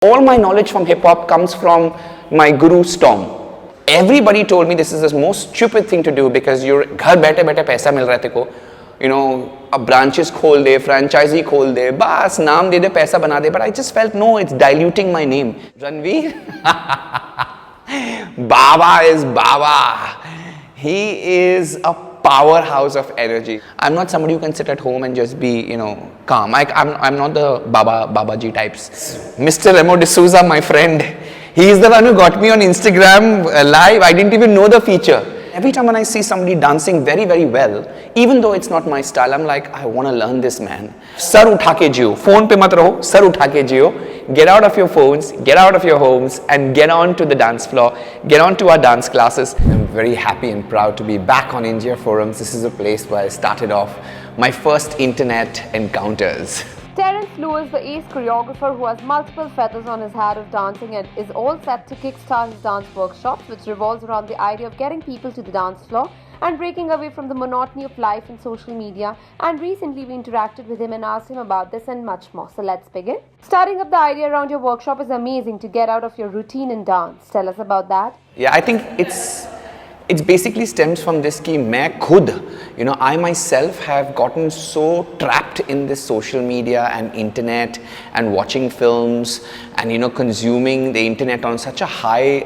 All my knowledge from hip hop comes from my guru Storm. Everybody told me this is the most stupid thing to do because you're घर बैठे बैठे पैसा मिल रहा है तेको, you know, अब branches खोल दे, franchisee खोल दे, बस नाम दे दे, पैसा बना दे. But I just felt no, it's diluting my name. Ranveer, Baba is Baba. He is a powerhouse of energy. I'm not somebody who can sit at home and just be, you know, calm. I'm not the Babaji types. Mr. Remo D'Souza, my friend, he is the one who got me on Instagram live. I didn't even know the feature. Every time when I see somebody dancing very, very well, even though it's not my style, I'm like, I want to learn this, man. Sar utha ke jiyo. Phone pe mat raho, sar utha ke jiyo. Get out of your phones, get out of your homes, and get on to the dance floor. Get on to our dance classes. I'm very happy and proud to be back on India Forums. This is a place where I started off my first internet encounters. Terence is the ace choreographer who has multiple feathers on his hat of dancing and is all set to kickstart his dance workshops, which revolves around the idea of getting people to the dance floor and breaking away from the monotony of life and social media. And recently we interacted with him and asked him about this and much more. So let's begin. Starting up the idea around your workshop is amazing to get out of your routine and dance. Tell us about that. Yeah, I think it's basically stems from this ki main khud, you know, I myself have gotten so trapped in this social media and internet and watching films and, you know, consuming the internet on such a high,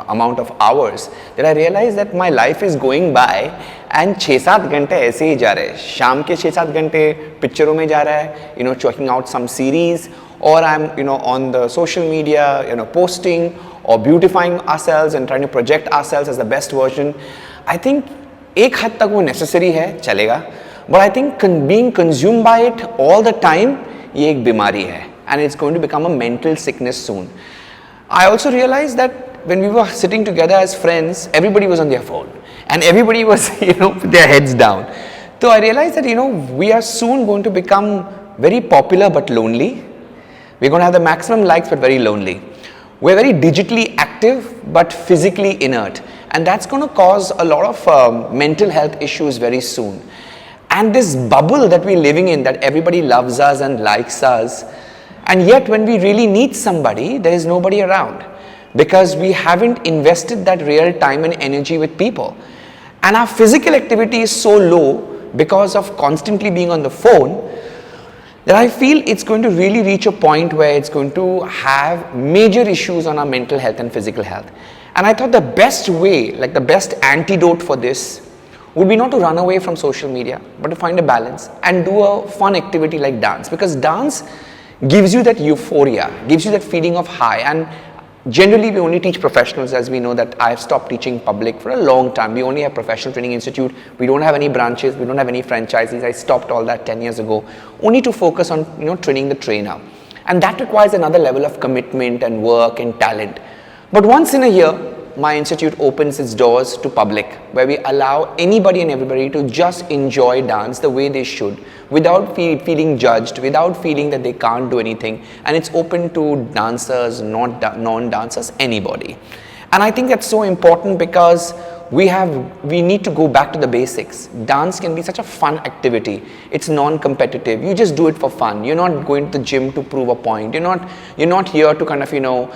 amount of hours that I realized that my life is going by and 6-7 घंटे ऐसे ही जा रहे हैं. शाम के 6-7 घंटे पिक्चरों में जा रहा है, you know, checking out some series, or I'm, you know, on the social media, you know, posting or beautifying ourselves and trying to project ourselves as the best version. I think एक हद तक वो necessary है, चलेगा. But I think being consumed by it all the time, ये एक बीमारी है. And it's going to become a mental sickness soon. I also realized that when we were sitting together as friends, everybody was on their phone. And everybody was, you know, with their heads down. So I realized that, you know, we are soon going to become very popular but lonely. We're going to have the maximum likes but very lonely. We're very digitally active but physically inert, and that's going to cause a lot of mental health issues very soon. And this bubble that we're living in, that everybody loves us and likes us, and yet when we really need somebody, there is nobody around because we haven't invested that real time and energy with people. And our physical activity is so low because of constantly being on the phone that I feel it's going to really reach a point where it's going to have major issues on our mental health and physical health. And I thought the best way, like the best antidote for this, would be not to run away from social media, but to find a balance and do a fun activity like dance. Because dance gives you that euphoria, gives you that feeling of high. And generally we only teach professionals, as we know that I have stopped teaching public for a long time. We only have professional training institute. We don't have any branches. We don't have any franchises. I stopped all that 10 years ago, only to focus on, you know, training the trainer. And that requires another level of commitment and work and talent. But once in a year, my institute opens its doors to public, where we allow anybody and everybody to just enjoy dance the way they should, without feeling judged, without feeling that they can't do anything. And it's open to dancers, non-dancers, anybody. And I think that's so important because we need to go back to the basics. Dance can be such a fun activity. It's non-competitive. You just do it for fun. You're not going to the gym to prove a point. You're not here to kind of, you know,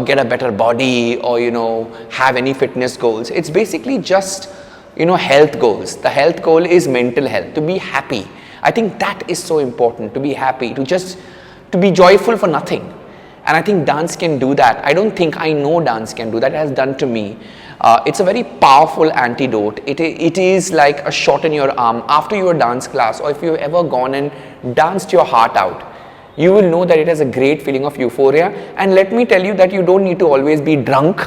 get a better body or, you know, have any fitness goals. It's basically just, you know, health goals. The health goal is mental health, to be happy. I think that is so important, to be happy, to be joyful for nothing. And I think dance can do that. I know dance can do that. It has done to me. It's a very powerful antidote. It is like a shot in your arm. After your dance class, or if you've ever gone and danced your heart out, you will know that it has a great feeling of euphoria. And let me tell you that you don't need to always be drunk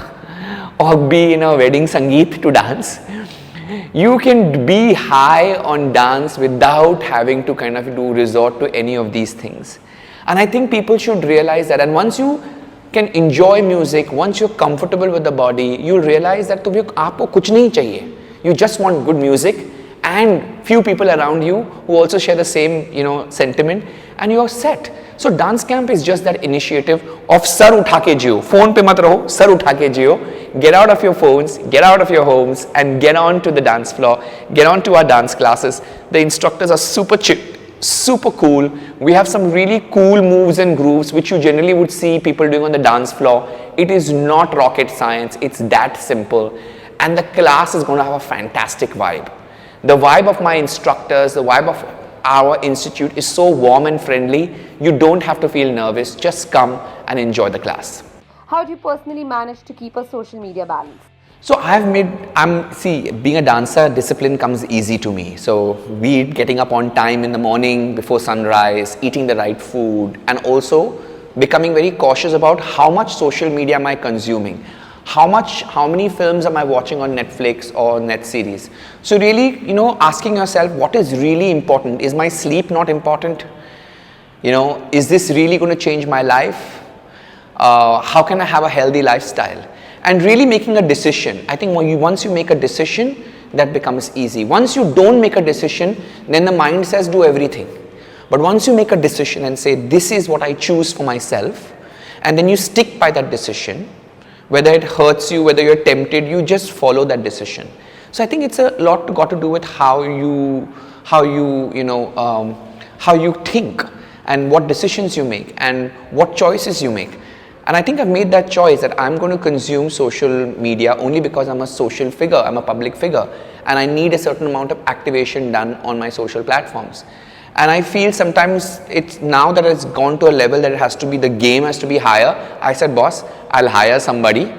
or be in a wedding sangeet to dance. You can be high on dance without having to kind of resort to any of these things. And I think people should realize that. And once you can enjoy music, once you're comfortable with the body, you'll realize that aapko kuch nahi chahiye. You just want good music and few people around you who also share the same, you know, sentiment, and you're set. So dance camp is just that initiative of sar utha ke jiyo. Phone pe mat raho, sar utha ke jiyo. Get out of your phones, get out of your homes, and get on to the dance floor. Get on to our dance classes. The instructors are super super cool. We have some really cool moves and grooves which you generally would see people doing on the dance floor. It is not rocket science, it's that simple. And the class is going to have a fantastic vibe. The vibe of my instructors, the vibe of our institute is so warm and friendly. You don't have to feel nervous. Just come and enjoy the class. How do you personally manage to keep a social media balance? So see, being a dancer, discipline comes easy to me. So be it getting up on time in the morning before sunrise, eating the right food, and also becoming very cautious about how much social media am I consuming. How many films am I watching on Netflix or net series? So really, asking yourself, what is really important? Is my sleep not important? Is this really going to change my life? How can I have a healthy lifestyle? And really making a decision. I think once you make a decision, that becomes easy. Once you don't make a decision, then the mind says do everything. But once you make a decision and say, this is what I choose for myself, and then you stick by that decision, whether it hurts you, whether you're tempted, you just follow that decision. So I think it's a lot got to do with how you think and what decisions you make and what choices you make. And I think I've made that choice that I'm going to consume social media only because I'm a social figure, I'm a public figure, and I need a certain amount of activation done on my social platforms. And I feel sometimes it's now that it's gone to a level that the game has to be higher. I said, boss, I'll hire somebody,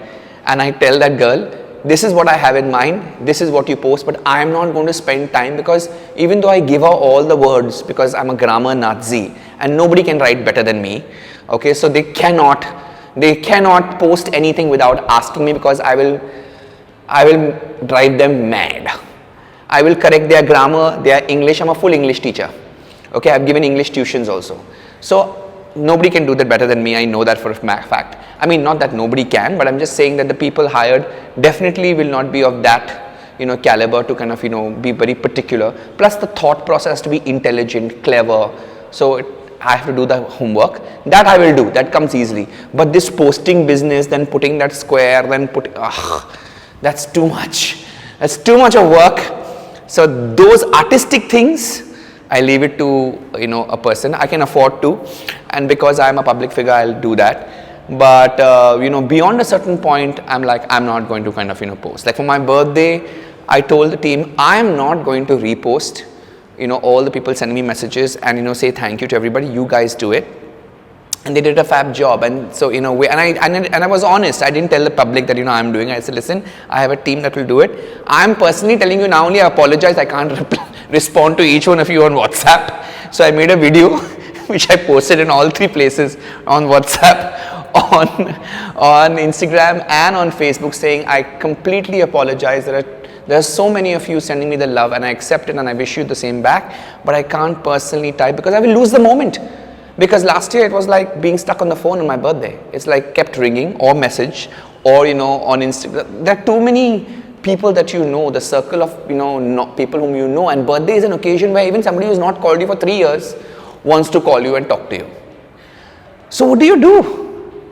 and I tell that girl, this is what I have in mind, this is what you post, but I'm not going to spend time, because even though I give her all the words, because I'm a grammar Nazi and nobody can write better than me, okay, so they cannot post anything without asking me, because I will drive them mad. I will correct their grammar, their English. I'm a full English teacher. Okay, I've given English tuitions also. So nobody can do that better than me. I know that for a fact. I mean, not that nobody can, but I'm just saying that the people hired definitely will not be of that, caliber to kind of, be very particular. Plus the thought process has to be intelligent, clever. So I have to do the homework. That I will do. That comes easily. But this posting business, then putting that square, then that's too much. That's too much of work. So those artistic things, I leave it to a person. I can afford to, and because I am a public figure, I'll do that. But beyond a certain point, I'm not going to kind of post. Like for my birthday, I told the team I am not going to repost all the people sending me messages and say thank you to everybody. You guys do it. And they did a fab job, and so and I was honest. I didn't tell the public that I'm doing. I said, listen, I have a team that will do it. I'm personally telling you now only. I apologize. I can't respond to each one of you on WhatsApp. So I made a video which I posted in all 3 places, on WhatsApp, on Instagram, and on Facebook, saying I completely apologize. There are so many of you sending me the love, and I accept it and I wish you the same back. But I can't personally type because I will lose the moment. Because last year it was like being stuck on the phone on my birthday. It's like kept ringing or message or on Instagram. There are too many people that the circle of people whom you know, and birthday is an occasion where even somebody who's not called you for 3 years wants to call you and talk to you. So what do you do?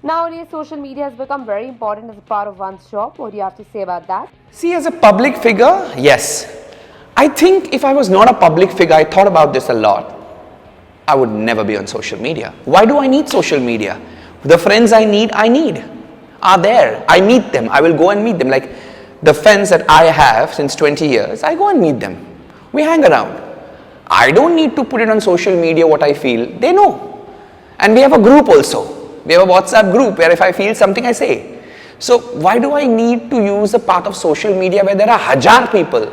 Nowadays, social media has become very important as a part of one's job. What do you have to say about that? See, as a public figure, yes. I think if I was not a public figure, I thought about this a lot, I would never be on social media. Why do I need social media? The friends I need are there. I meet them. I will go and meet them. Like the friends that I have since 20 years, I go and meet them. We hang around. I don't need to put it on social media what I feel. They know. And we have a group also. We have a WhatsApp group where if I feel something, I say. So why do I need to use a part of social media where there are 1,000 people?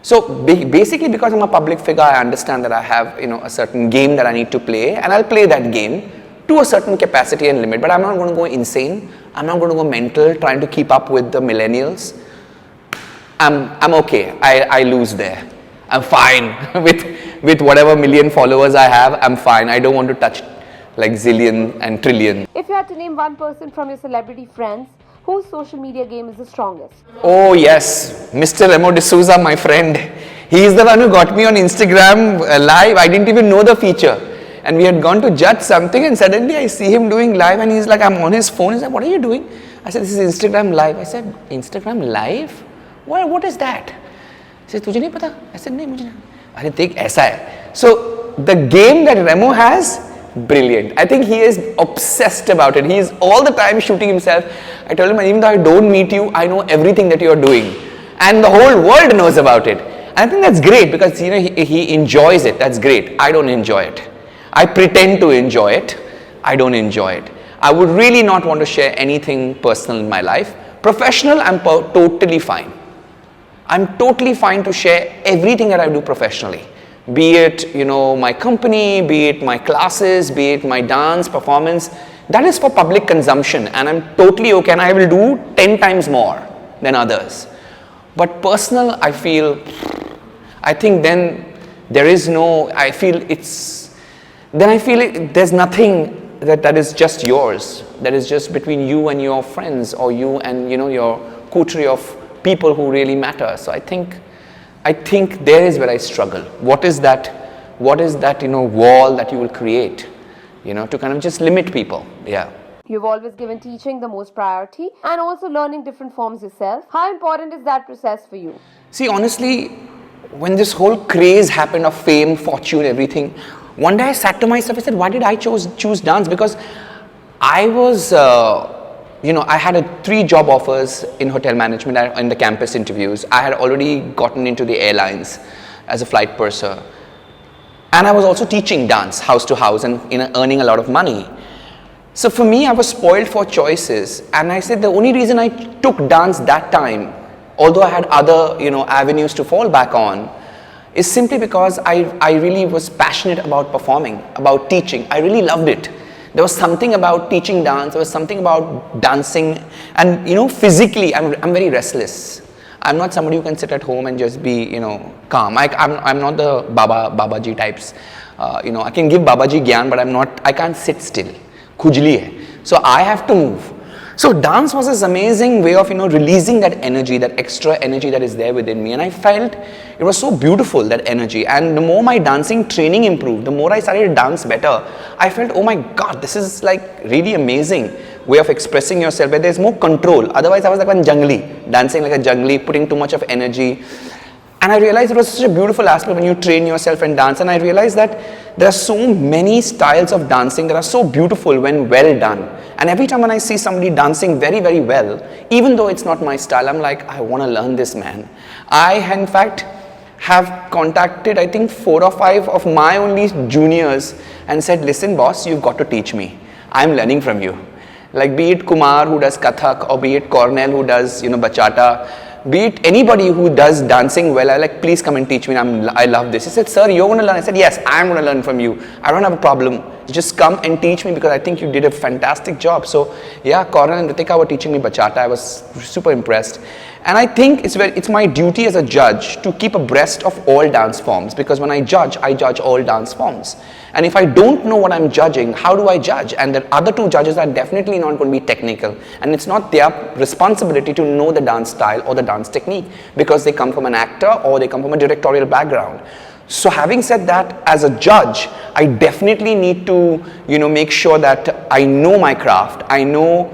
So basically, because I'm a public figure, I understand that I have a certain game that I need to play, and I'll play that game to a certain capacity and limit. But I'm not going to go insane. I'm not going to go mental trying to keep up with the millennials. I'm okay. I lose there. I'm fine with whatever million followers I have. I'm fine. I don't want to touch like zillion and trillion. If you had to name one person from your celebrity friends whose social media game is the strongest? Oh yes, Mr. Remo D'Souza, my friend. He is the one who got me on Instagram live. I didn't even know the feature. And we had gone to judge something, and suddenly I see him doing live, and he's like, I'm on his phone. He's like, what are you doing? I said, this is Instagram live. I said, Instagram live? What is that? He said, तुझे नहीं पता? I said, नहीं मुझे नहीं. अरे देख ऐसा है. So the game that Remo has, brilliant. I think he is obsessed about it. He is all the time shooting himself. I told him, even though I don't meet you, I know everything that you are doing, and the whole world knows about it. And I think that's great because he enjoys it. That's great. I don't enjoy it. I pretend to enjoy it. I don't enjoy it. I would really not want to share anything personal in my life. Professional, I'm totally fine. I'm totally fine to share everything that I do professionally. Be it, my company, be it my classes, be it my dance, performance. That is for public consumption, and I'm totally okay, and I will do 10 times more than others. But personal, I think then there is no, I feel there's nothing that is just yours, that is just between you and your friends, or you and your coterie of people who really matter. So I think there is where I struggle. What is that wall that you will create, to kind of just limit people? Yeah. You've always given teaching the most priority and also learning different forms yourself. How important is that process for you? See, honestly, when this whole craze happened of fame, fortune, everything, one day I sat to myself, I said, why did I choose dance? Because I was, I had 3 job offers in hotel management in the campus interviews. I had already gotten into the airlines as a flight purser. And I was also teaching dance house to house and earning a lot of money. So for me, I was spoiled for choices. And I said the only reason I took dance that time, although I had other avenues to fall back on, is simply because I really was passionate about performing, about teaching. I really loved it. There was something about teaching dance, there was something about dancing, and physically I'm very restless. I'm not somebody who can sit at home and just be calm. I'm not the Babaji types. I can give Babaji gyan, but I can't sit still. Khujli hai. So I have to move. So dance was this amazing way of releasing that energy, that extra energy that is there within me, and I felt it was so beautiful, that energy. And the more my dancing training improved, the more I started to dance better, I felt, oh my god, this is like really amazing way of expressing yourself where there's more control. Otherwise I was like one jungly, dancing like a jungly, putting too much of energy. And I realized it was such a beautiful aspect when you train yourself and dance. And I realized that there are so many styles of dancing that are so beautiful when well done. And every time when I see somebody dancing very, very well, even though it's not my style, I'm like, I want to learn this, man. I, in fact, have contacted, I think, 4 or 5 of my only juniors and said, listen, boss, you've got to teach me. I'm learning from you. Like, be it Kumar who does Kathak, or be it Cornell who does, bachata, be it anybody who does dancing well, I like, please come and teach me. I love this. He said, sir, you're going to learn. I said, yes, I'm going to learn from you. I don't have a problem. Just come and teach me because I think you did a fantastic job. So yeah, Cornell and Deepika were teaching me bachata. I was super impressed. And I think it's my duty as a judge to keep abreast of all dance forms, because when I judge all dance forms. And if I don't know what I'm judging, how do I judge? And the other 2 judges are definitely not going to be technical. And it's not their responsibility to know the dance style or the dance technique, because they come from an actor or they come from a directorial background. So having said that, as a judge, I definitely need to, make sure that I know my craft. I know,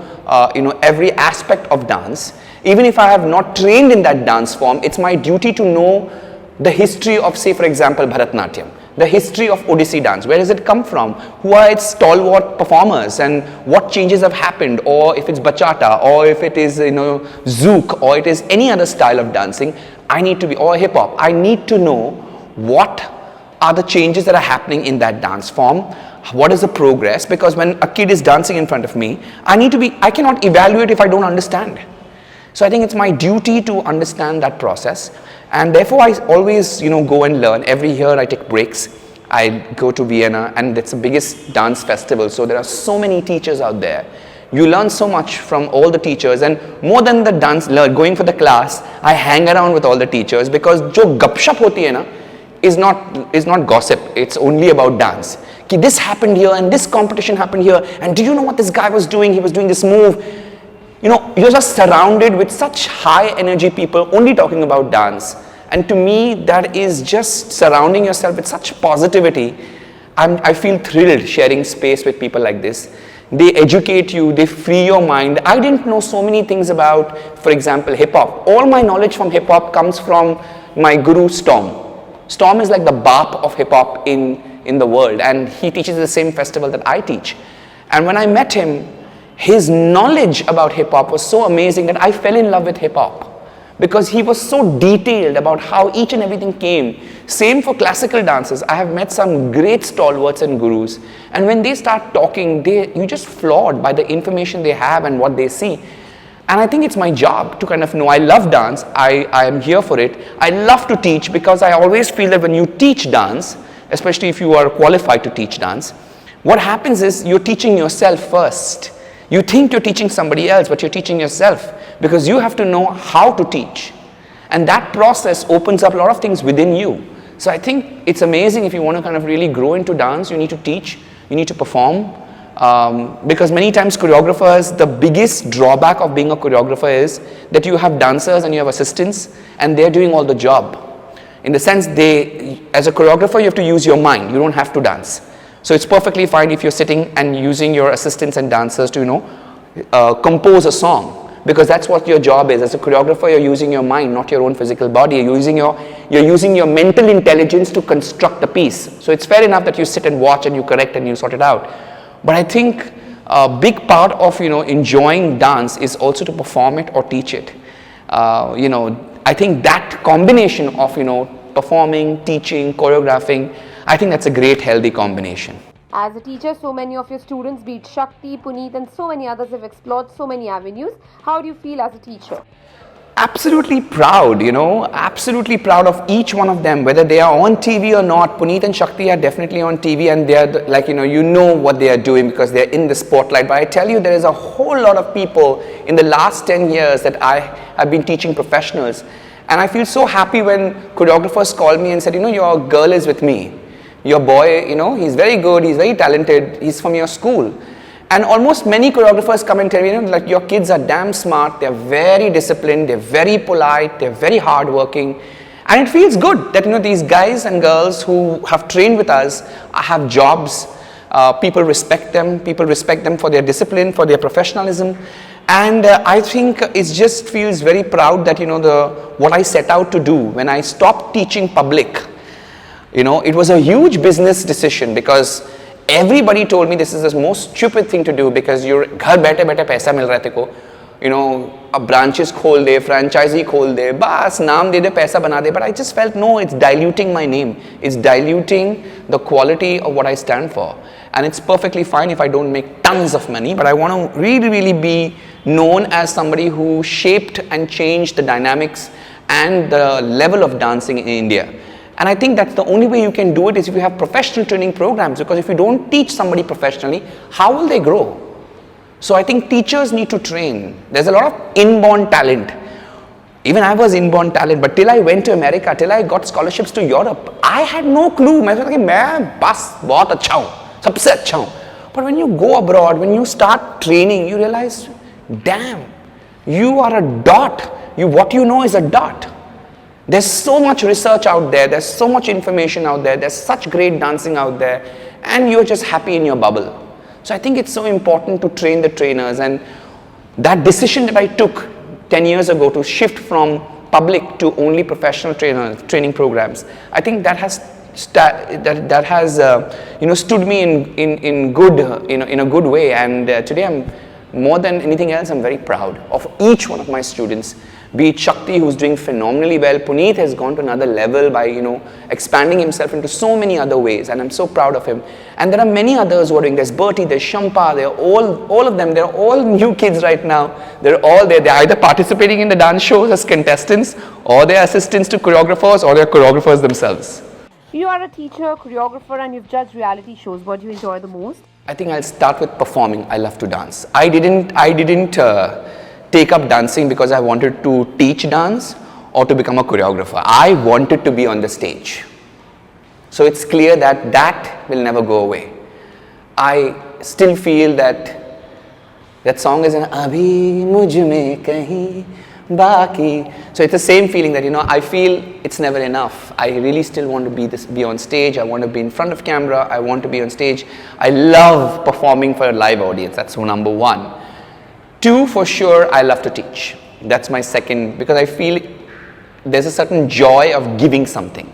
every aspect of dance. Even if I have not trained in that dance form, it's my duty to know the history of, say, for example, Bharatanatyam, the history of Odissi dance. Where does it come from? Who are its stalwart performers and what changes have happened? Or if it's bachata, or if it is, zouk, or it is any other style of dancing, or hip hop, I need to know what are the changes that are happening in that dance form. What is the progress? Because when a kid is dancing in front of me, I cannot evaluate if I don't understand. So I think it's my duty to understand that process, and therefore I always, go and learn. Every year I take breaks. I go to Vienna, and it's the biggest dance festival. So there are so many teachers out there. You learn so much from all the teachers, and more than the dance, going for the class, I hang around with all the teachers, because jo gupshup hoti hai na, is not gossip. It's only about dance. Ki this happened here, and this competition happened here, and do you know what this guy was doing? He was doing this move. You're just surrounded with such high energy people only talking about dance. And to me, that is just surrounding yourself with such positivity. I feel thrilled sharing space with people like this. They educate you, they free your mind. I didn't know so many things about, for example, hip hop. All my knowledge from hip hop comes from my guru Storm. Storm is like the Bap of hip hop in the world, and he teaches the same festival that I teach. And when I met him, his knowledge about hip hop was so amazing that I fell in love with hip hop, because he was so detailed about how each and everything came. Same for classical dancers. I have met some great stalwarts and gurus, and when they start talking, you're just floored by the information they have and what they see. And I think it's my job to kind of know. I love dance. I am here for it. I love to teach, because I always feel that when you teach dance, especially if you are qualified to teach dance, what happens is you're teaching yourself first. You think you're teaching somebody else, but you're teaching yourself, because you have to know how to teach. And that process opens up a lot of things within you. So I think it's amazing. If you want to kind of really grow into dance, you need to teach, you need to perform. Because many times choreographers, the biggest drawback of being a choreographer is that you have dancers and you have assistants, and they're doing all the job. In the sense, as a choreographer, you have to use your mind. You don't have to dance. So it's perfectly fine if you're sitting and using your assistants and dancers to, compose a song, because that's what your job is. As a choreographer, you're using your mind, not your own physical body. You're using your mental intelligence to construct a piece. So it's fair enough that you sit and watch and you correct and you sort it out. But I think a big part of enjoying dance is also to perform it or teach it. I think that combination of performing, teaching, choreographing, I think that's a great healthy combination. As a teacher, so many of your students, be it Shakti, Puneet and so many others, have explored so many avenues. How do you feel as a teacher? Absolutely proud, absolutely proud of each one of them, whether they are on TV or not. Puneet and Shakti are definitely on TV, and they are like, you know what they are doing because they are in the spotlight. But I tell you, there is a whole lot of people in the last 10 years that I have been teaching professionals. And I feel so happy when choreographers call me and said, your girl is with me. Your boy, he's very good, he's very talented, he's from your school. And almost many choreographers come and tell me, like, your kids are damn smart, they're very disciplined, they're very polite, they're very hardworking. And it feels good that, these guys and girls who have trained with us have jobs. People respect them for their discipline, for their professionalism. And I think it just feels very proud that, what I set out to do when I stopped teaching public, it was a huge business decision, because everybody told me this is the most stupid thing to do, because you're ghar baithe baithe paisa mil raha hai teko, branches khol de, franchisee khol de, bas naam de de, paisa bana de. But I just felt, no, it's diluting my name, it's diluting the quality of what I stand for. And it's perfectly fine if I don't make tons of money, but I want to really, really be known as somebody who shaped and changed the dynamics and the level of dancing in India. And I think that's the only way you can do it is if you have professional training programs, because if you don't teach somebody professionally, how will they grow? So I think teachers need to train. There's a lot of inborn talent. Even I was inborn talent, but till I went to America, till I got scholarships to Europe, I had no clue. I was like, main bas bahut acha hu, sabse acha hu. But when you go abroad, when you start training, you realize, damn, you are a dot. What you know is a dot. There's so much research out there, there's so much information out there, there's such great dancing out there, and you're just happy in your bubble. So I think it's so important to train the trainers, and that decision that I took 10 years ago to shift from public to only professional training programs, I think that has stood me in a good way, and today I'm more than anything else, I'm very proud of each one of my students. Be it Shakti, who's doing phenomenally well. Puneet has gone to another level by, expanding himself into so many other ways, and I'm so proud of him. And there are many others who are doing. There's Bertie, there's Shampa, they're all of them. They're all new kids right now. They're all there. They're either participating in the dance shows as contestants, or they're assistants to choreographers, or they're choreographers themselves. You are a teacher, choreographer, and you've judged reality shows. What do you enjoy the most? I think I'll start with performing. I love to dance. I didn't take up dancing because I wanted to teach dance or to become a choreographer. I wanted to be on the stage. So it's clear that will never go away. I still feel that song is an Abhi mujh mein kahin baki. So it's the same feeling that, I feel it's never enough. I really still want to be on stage. I want to be in front of camera. I want to be on stage. I love performing for a live audience. That's number one. Two, for sure, I love to teach. That's my second, because I feel there's a certain joy of giving something.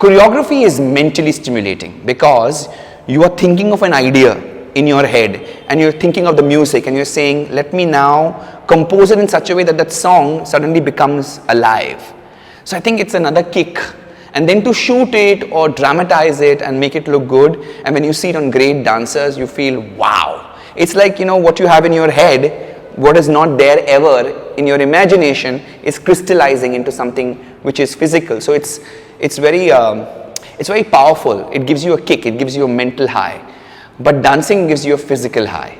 Choreography is mentally stimulating because you are thinking of an idea in your head and you're thinking of the music and you're saying, let me now compose it in such a way that that song suddenly becomes alive. So I think it's another kick. And then to shoot it or dramatize it and make it look good, and when you see it on great dancers, you feel, wow. It's like, what you have in your head, what is not there ever in your imagination is crystallizing into something which is physical. So it's very powerful. It gives you a kick, it gives you a mental high. But dancing gives you a physical high.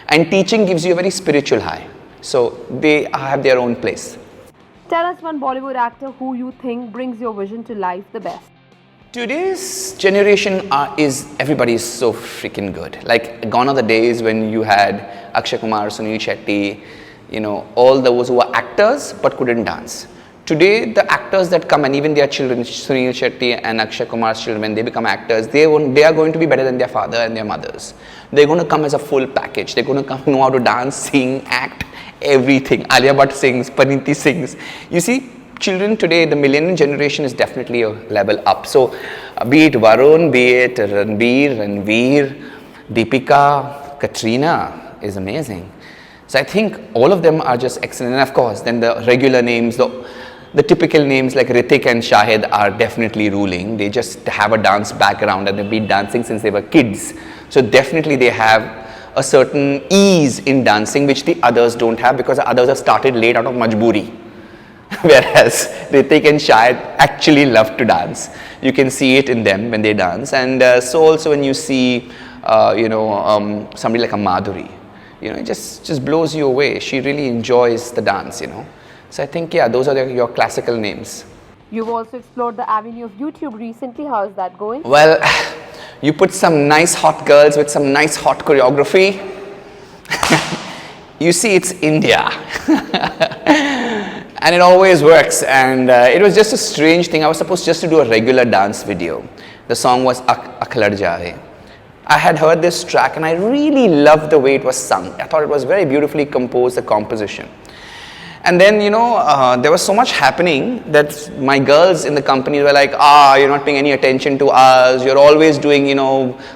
And teaching gives you a very spiritual high. So they have their own place. Tell us one Bollywood actor who you think brings your vision to life the best. Today's generation everybody is so freaking good. Like gone are the days when you had Akshay Kumar, Sunil Shetty, all those who were actors but couldn't dance. Today, the actors that come and even their children, Sunil Shetty and Akshay Kumar's children, when they become actors, they are going to be better than their father and their mothers. They're going to come as a full package. They're going to know how to dance, sing, act, everything. Alia Bhatt sings, Paniti sings. You see, children today, the millennial generation is definitely a level up. So, be it Varun, be it Ranveer, Deepika, Katrina is amazing. So I think all of them are just excellent. And of course, then the regular names, the typical names like Hrithik and Shahid are definitely ruling. They just have a dance background and they've been dancing since they were kids. So definitely they have a certain ease in dancing which the others don't have because the others have started late out of majboori. Whereas Hrithik and Shahid actually love to dance. You can see it in them when they dance. And so also when you see, somebody like a Madhuri, it just blows you away. She really enjoys the dance, So I think, those are your classical names. You've also explored the avenue of YouTube recently. How is that going? Well, you put some nice hot girls with some nice hot choreography. You see, it's India. And it always works. And it was just a strange thing. I was supposed just to do a regular dance video. The song was Akh Lad Jaye. I had heard this track and I really loved the way it was sung. I thought it was very beautifully composed, the composition. And then, there was so much happening that my girls in the company were like, you're not paying any attention to us. You're always doing,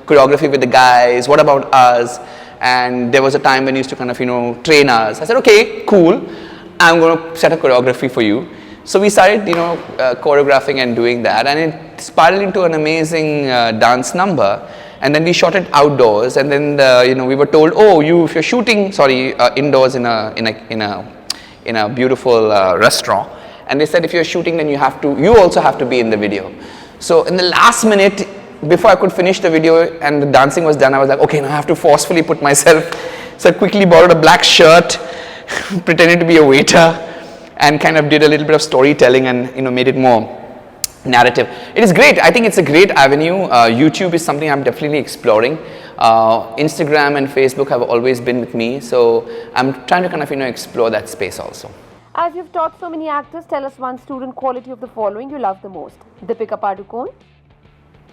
choreography with the guys. What about us? And there was a time when you used to kind of, train us. I said, okay, cool. I'm going to set a choreography for you. So we started, choreographing and doing that. And it spiraled into an amazing dance number. And then we shot it outdoors. And then, we were told, if you're shooting, indoors in a beautiful restaurant, and they said if you're shooting then you also have to be in the video. So in the last minute before I could finish the video and the dancing was done, I was like, okay, now I have to forcefully put myself. So I quickly borrowed a black shirt, pretended to be a waiter, and kind of did a little bit of storytelling and made it more narrative. It is great. I think it's a great avenue. YouTube is something I'm definitely exploring. Instagram and Facebook have always been with me, so I'm trying to kind of explore that space also. As you've taught so many actors, tell us one student quality of the following you love the most. Deepika Padukone.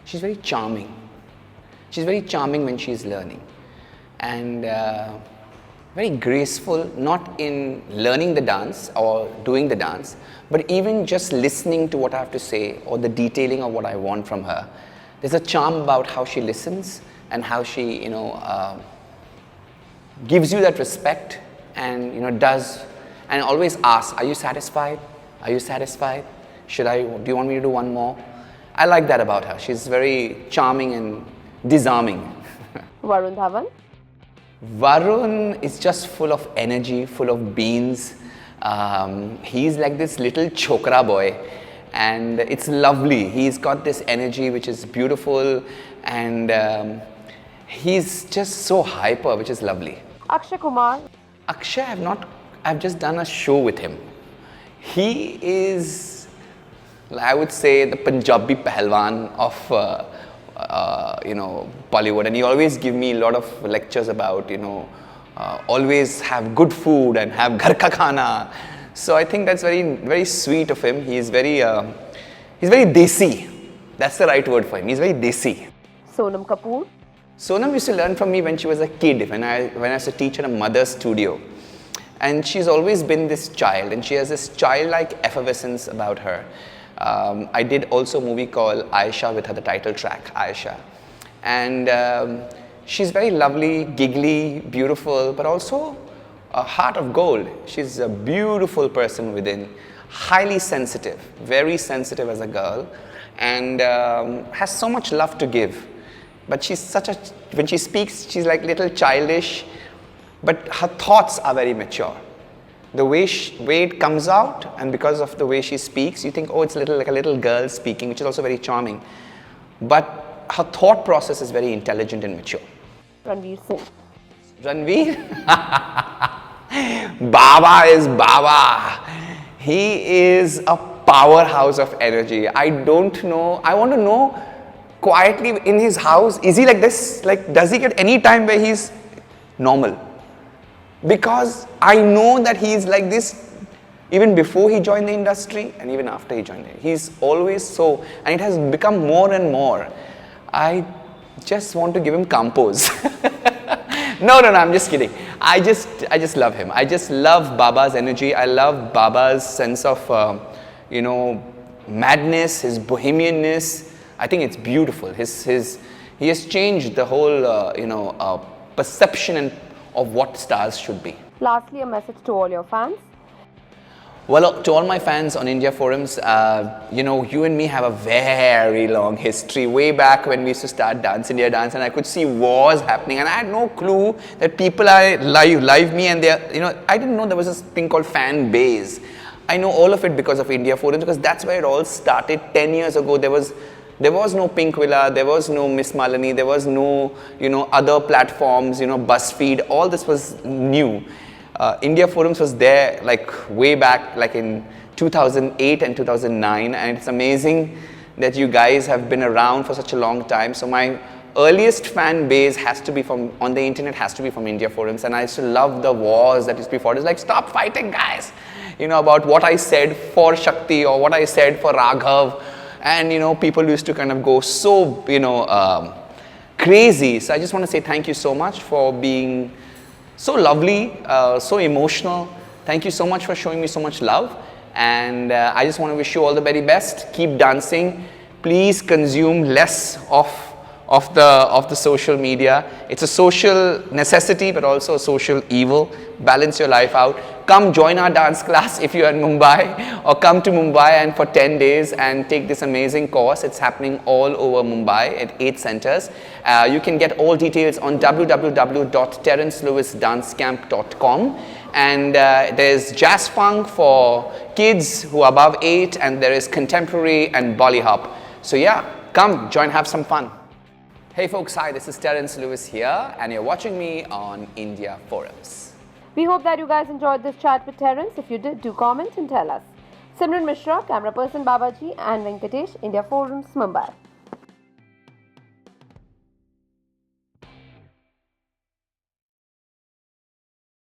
She's very charming. She's very charming when she's learning, and very graceful, not in learning the dance or doing the dance, but even just listening to what I have to say or the detailing of what I want from her. There's a charm about how she listens and how she, gives you that respect and, does, and always asks, are you satisfied? Are you satisfied? Do you want me to do one more? I like that about her. She's very charming and disarming. Varun Dhawan. Varun is just full of energy, full of beans. He's like this little chokra boy, and it's lovely. He's got this energy which is beautiful, and he's just so hyper, which is lovely. Akshay Kumar. Akshay, I've just done a show with him. He is, I would say, the Punjabi Pahalwan of Bollywood, and he always give me a lot of lectures about always have good food and have ghar ka khana. So I think that's very, very sweet of him. He's very desi. That's the right word for him. He's very desi. Sonam Kapoor. Sonam used to learn from me when she was a kid, when I was a teacher in a mother's studio. And she's always been this child, and she has this childlike effervescence about her. I did also a movie called Aisha with her, the title track, Aisha. And she's very lovely, giggly, beautiful, but also a heart of gold. She's a beautiful person within, highly sensitive, very sensitive as a girl, and has so much love to give. But she's such a, when she speaks, she's like little childish, but her thoughts are very mature. The way it comes out, and because of the way she speaks, you think, oh, it's like a little girl speaking, which is also very charming. But her thought process is very intelligent and mature. Ranveer Singh. Ranveer? Baba is Baba. He is a powerhouse of energy. I don't know. I want to know quietly in his house, is he like this? Like, does he get any time where he's normal? Because I know that he's like this even before he joined the industry and even after he joined it. He's always so, and it has become more and more. I just want to give him compose. No, I'm just kidding. I just love him. I just love Baba's energy. I love Baba's sense of, madness, his bohemianness. I think it's beautiful. He has changed the whole, perception of what stars should be. Lastly, a message to all your fans. Well, to all my fans on India Forums, you and me have a very long history. Way back when we used to start Dance India Dance, and I could see wars happening, and I had no clue that people are live me, and I didn't know there was this thing called fan base. I know all of it because of India Forums, because that's where it all started 10 years ago. There was no Pink Villa, there was no Miss Malini, there was no, other platforms, BuzzFeed, all this was new. India Forums was there like way back, like in 2008 and 2009, and it's amazing that you guys have been around for such a long time. So my earliest fan base on the internet has to be from India Forums, and I used to love the wars that used to be fought. It's like, stop fighting, guys, about what I said for Shakti or what I said for Raghav. And people used to kind of go so crazy. So I just want to say thank you so much for being so lovely, so emotional. Thank you so much for showing me so much love. And I just want to wish you all the very best. Keep dancing. Please consume less of the social media. It's a social necessity, but also a social evil. Balance your life out. Come join our dance class if you're in Mumbai, or come to Mumbai and for 10 days and take this amazing course. It's happening all over Mumbai at 8 centers. You can get all details on www.terencelewisdancecamp.com. And there's jazz funk for kids who are above 8, and there is contemporary and Bolly hop. So yeah, come join, have some fun. Hey folks, hi, this is Terence Lewis here, and you're watching me on India Forums. We hope that you guys enjoyed this chat with Terence. If you did, do comment and tell us. Simran Mishra, camera person Babaji, and Venkatesh, India Forums, Mumbai.